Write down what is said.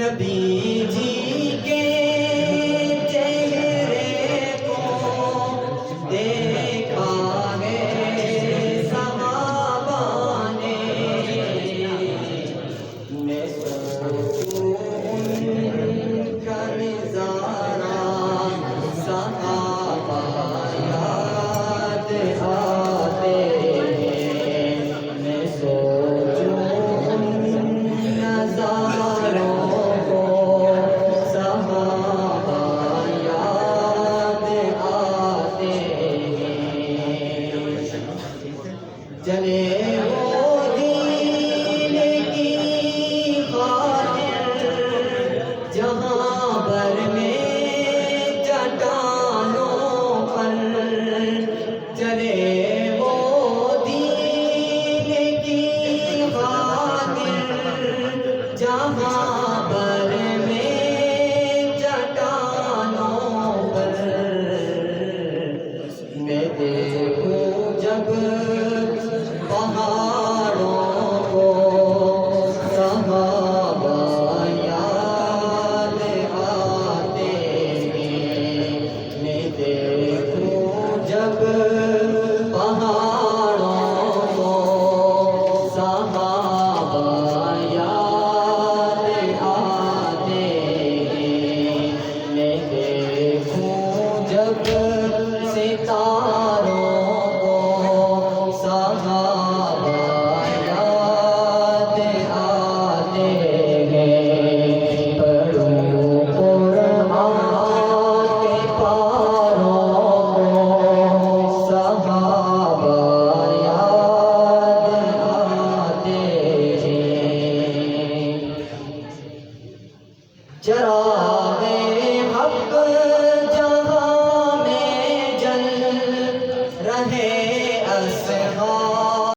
نبی جی کے چہرے کو دیکھا ہے صحابہ نے، میں سوچوں ان کا نظارہ صحابہ یاد آتے ہیں، میں سوچوں چلے وہ دین کی خاطر جہاں بھر میں چٹانوں پر، چلے وہ دین کی خاطر جہاں بھر میں چٹانوں پر، میں دیکھوں جب پہاڑوں کو صحابہ یاد آتے ہیں، میں دیکھوں جب پہاڑوں کو صحابہ یاد آتے ہیں، میں دیکھوں جب ستاروں چرا